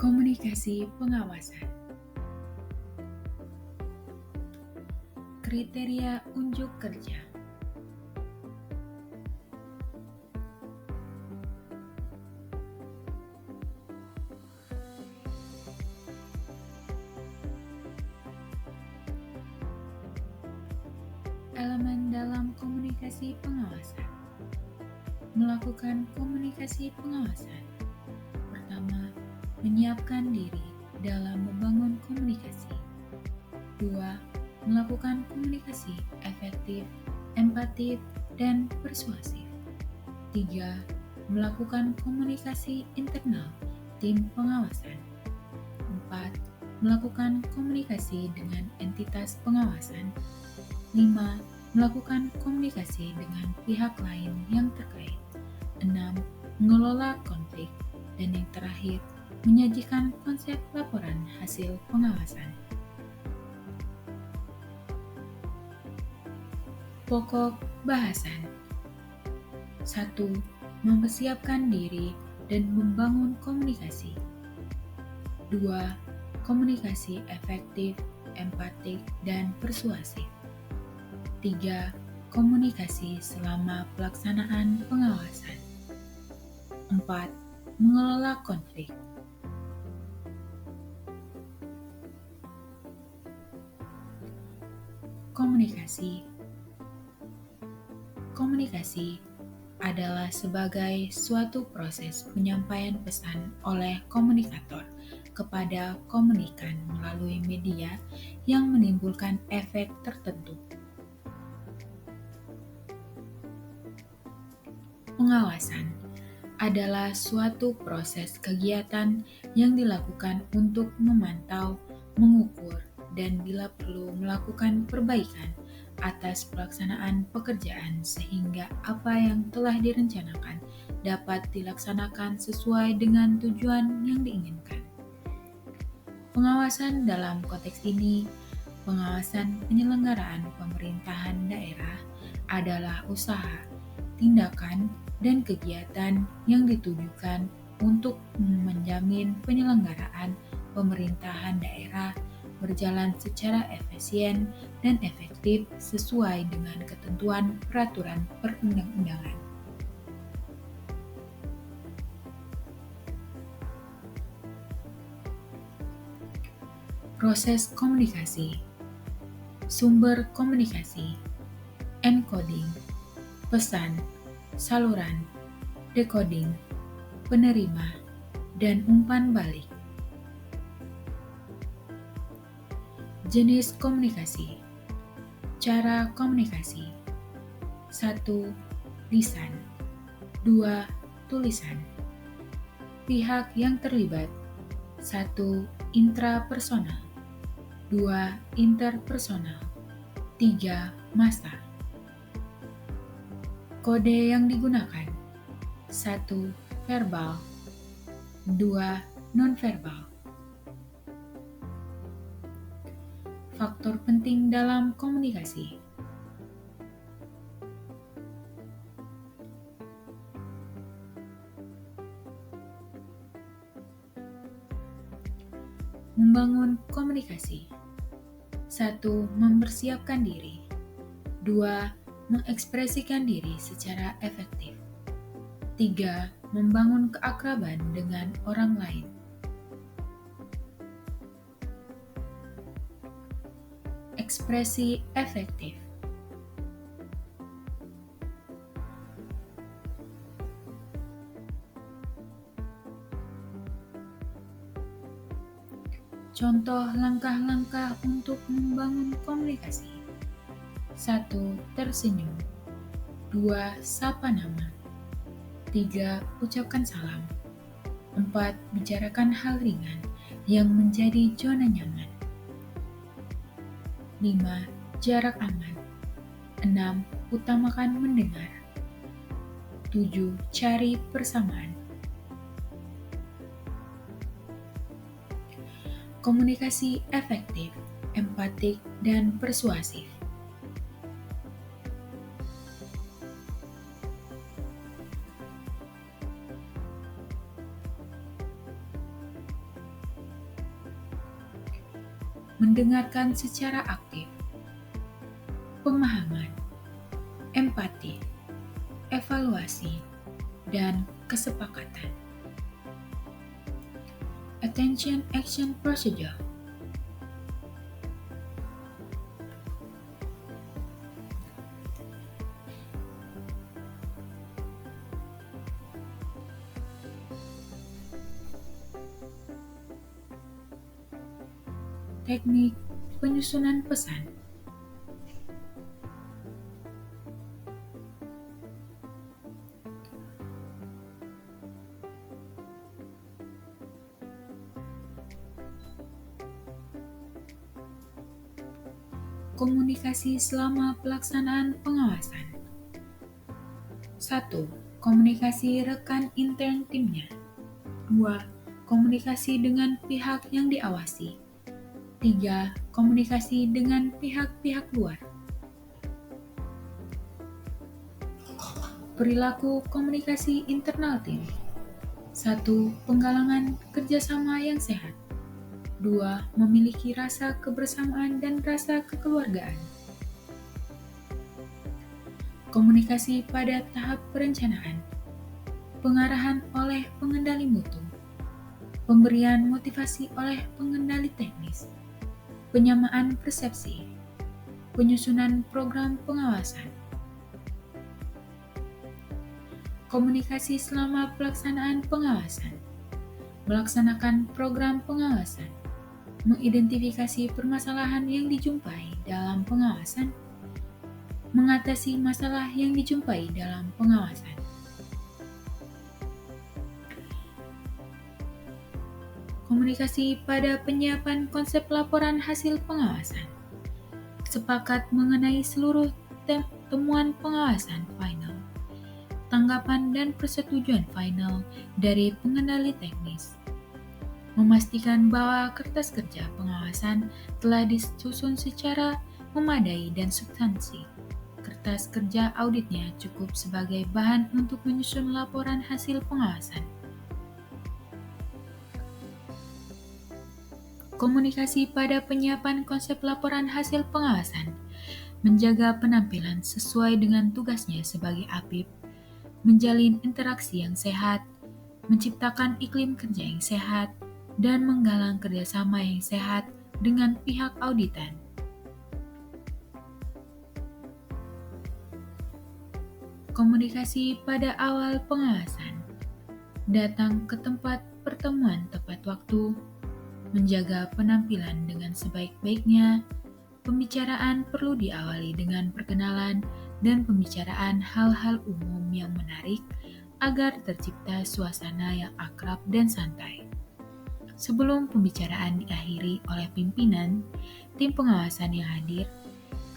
Komunikasi pengawasan. Kriteria unjuk kerja. Elemen dalam komunikasi pengawasan. Melakukan komunikasi pengawasan. Pertama, menyiapkan diri dalam membangun komunikasi. 2. Melakukan komunikasi efektif, empatik, dan persuasif. 3. Melakukan komunikasi internal tim pengawasan. 4. Melakukan komunikasi dengan entitas pengawasan. 5. Melakukan komunikasi dengan pihak lain yang terkait. 6. Mengelola konflik. Dan yang terakhir, menyajikan konsep laporan hasil pengawasan. Pokok bahasan. 1. Mempersiapkan diri dan membangun komunikasi. 2. Komunikasi efektif, empatik, dan persuasif. 3. Komunikasi selama pelaksanaan pengawasan. 4. Mengelola konflik. Komunikasi. Komunikasi adalah sebagai suatu proses penyampaian pesan oleh komunikator kepada komunikan melalui media yang menimbulkan efek tertentu. Pengawasan adalah suatu proses kegiatan yang dilakukan untuk memantau, mengukur, dan bila perlu melakukan perbaikan atas pelaksanaan pekerjaan sehingga apa yang telah direncanakan dapat dilaksanakan sesuai dengan tujuan yang diinginkan. Pengawasan dalam konteks ini, pengawasan penyelenggaraan pemerintahan daerah adalah usaha, tindakan, dan kegiatan yang ditujukan untuk menjamin penyelenggaraan pemerintahan daerah berjalan secara efisien dan efektif sesuai dengan ketentuan peraturan perundang-undangan. Proses komunikasi, sumber komunikasi, encoding, pesan, saluran, decoding, penerima, dan umpan balik. Jenis komunikasi, cara komunikasi. 1. Lisan. 2. Tulisan. Pihak yang terlibat. 1. Intrapersonal. 2. Interpersonal. 3. Massa. Kode yang digunakan. 1. Verbal. 2. Nonverbal. Faktor penting dalam komunikasi. Membangun komunikasi. 1. Mempersiapkan diri. 2. Mengekspresikan diri secara efektif. 3. Membangun keakraban dengan orang lain. Ekspresi efektif. Contoh langkah-langkah untuk membangun komunikasi. 1. Tersenyum. 2. Sapa nama. 3. Ucapkan salam. 4. Bicarakan hal ringan yang menjadi zona nyaman. 5. Jarak aman. 6. Utamakan mendengar. 7. Cari persamaan. Komunikasi efektif, empatik, dan persuasif. mendengarkan secara aktif, pemahaman, empati, evaluasi, dan kesepakatan. Attention Action Procedure. Teknik penyusunan pesan. Komunikasi selama pelaksanaan pengawasan. 1. Komunikasi rekan intern timnya. 2. Komunikasi dengan pihak yang diawasi. 3. Komunikasi dengan pihak-pihak luar. Perilaku komunikasi internal tim. 1. Penggalangan kerjasama yang sehat. 2. Memiliki rasa kebersamaan dan rasa kekeluargaan. Komunikasi pada tahap perencanaan. Pengarahan oleh pengendali mutu. Pemberian motivasi oleh pengendali teknis. Penyamaan persepsi. Penyusunan program pengawasan. Komunikasi selama pelaksanaan pengawasan. Melaksanakan program pengawasan. Mengidentifikasi permasalahan yang dijumpai dalam pengawasan. Mengatasi masalah yang dijumpai dalam pengawasan. Komunikasi pada penyiapan konsep laporan hasil pengawasan. Sepakat mengenai seluruh temuan pengawasan final. Tanggapan dan persetujuan final dari pengendali teknis. Memastikan bahwa kertas kerja pengawasan telah disusun secara memadai dan substansi. Kertas kerja auditnya cukup sebagai bahan untuk menyusun laporan hasil pengawasan. Komunikasi pada penyiapan konsep laporan hasil pengawasan. Menjaga penampilan sesuai dengan tugasnya sebagai APIP, menjalin interaksi yang sehat, menciptakan iklim kerja yang sehat, dan menggalang kerjasama yang sehat dengan pihak auditan. Komunikasi pada awal pengawasan. Datang ke tempat pertemuan tepat waktu, menjaga penampilan dengan sebaik-baiknya. Pembicaraan perlu diawali dengan perkenalan dan pembicaraan hal-hal umum yang menarik agar tercipta suasana yang akrab dan santai. Sebelum pembicaraan diakhiri oleh pimpinan, tim pengawasan yang hadir,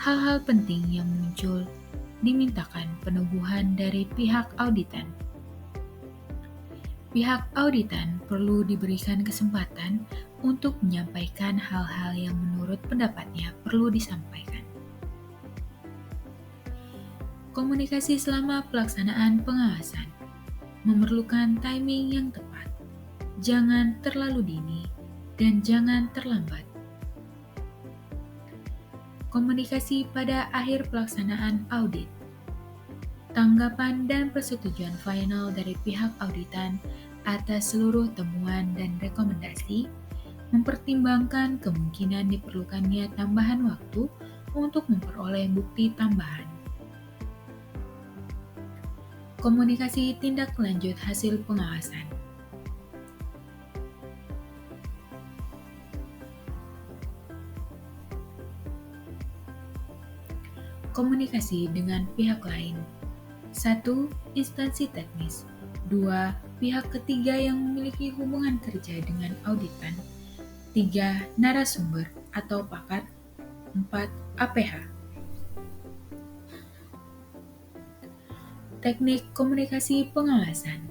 hal-hal penting yang muncul dimintakan peneguhan dari pihak auditan. Pihak auditan perlu diberikan kesempatan untuk menyampaikan hal-hal yang menurut pendapatnya perlu disampaikan. Komunikasi selama pelaksanaan pengawasan memerlukan timing yang tepat. Jangan terlalu dini dan jangan terlambat. Komunikasi pada akhir pelaksanaan audit. Tanggapan dan persetujuan final dari pihak auditan atas seluruh temuan dan rekomendasi, mempertimbangkan kemungkinan diperlukannya tambahan waktu untuk memperoleh bukti tambahan. Komunikasi tindak lanjut hasil pengawasan. Komunikasi dengan pihak lain. 1. Instansi teknis. 2. Pihak ketiga yang memiliki hubungan kerja dengan auditan. 3. Narasumber atau pakar. 4. APH. Teknik komunikasi pengawasan.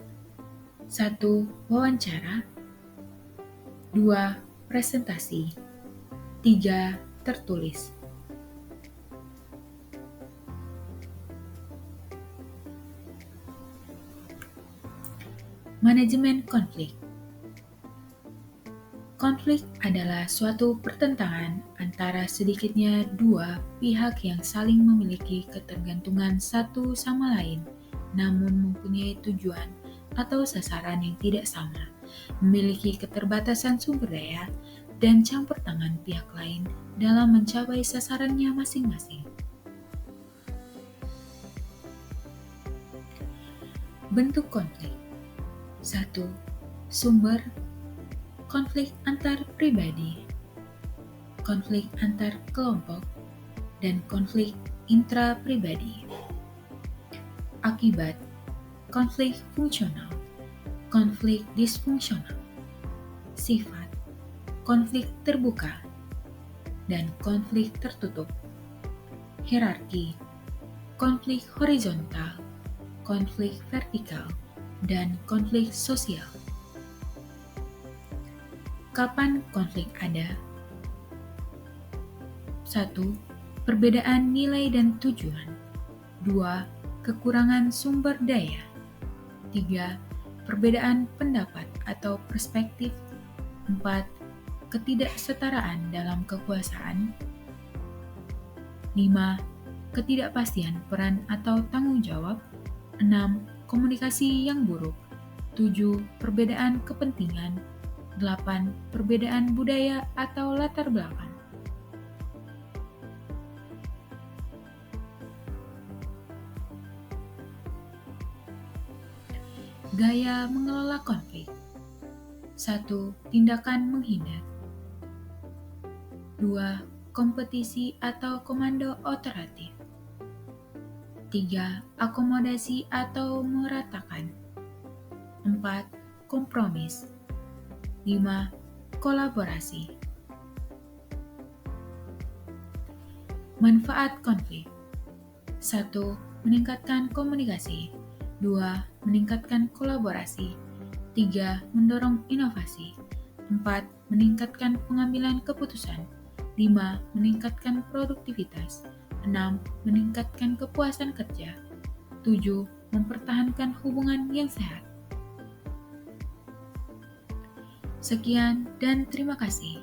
1. Wawancara. 2. Presentasi. 3. Tertulis. Manajemen konflik. Konflik adalah suatu pertentangan antara sedikitnya dua pihak yang saling memiliki ketergantungan satu sama lain, namun mempunyai tujuan atau sasaran yang tidak sama, memiliki keterbatasan sumber daya, dan campur tangan pihak lain dalam mencapai sasarannya masing-masing. Bentuk konflik. 1. Sumber konflik antar pribadi, konflik antar kelompok, dan konflik intra-pribadi. Akibat konflik fungsional, konflik disfungsional, sifat konflik terbuka, dan konflik tertutup. Hierarki, konflik horizontal, konflik vertikal, dan konflik sosial. Kapan konflik ada? 1. Perbedaan nilai dan tujuan. 2. Kekurangan sumber daya. 3. Perbedaan pendapat atau perspektif. 4. Ketidaksetaraan dalam kekuasaan. 5. Ketidakpastian peran atau tanggung jawab. 6. Komunikasi yang buruk. 7. Perbedaan kepentingan. 8. Perbedaan budaya atau latar belakang. Gaya mengelola konflik. 1. Tindakan menghindar. 2. Kompetisi atau komando otoratif. 3. Akomodasi atau meratakan. 4. Kompromis. 5. Kolaborasi. Manfaat konflik. 1. Meningkatkan komunikasi. 2. Meningkatkan kolaborasi. 3. Mendorong inovasi. 4. Meningkatkan pengambilan keputusan. 5. Meningkatkan produktivitas. 6. Meningkatkan kepuasan kerja. 7. Mempertahankan hubungan yang sehat. Sekian dan terima kasih.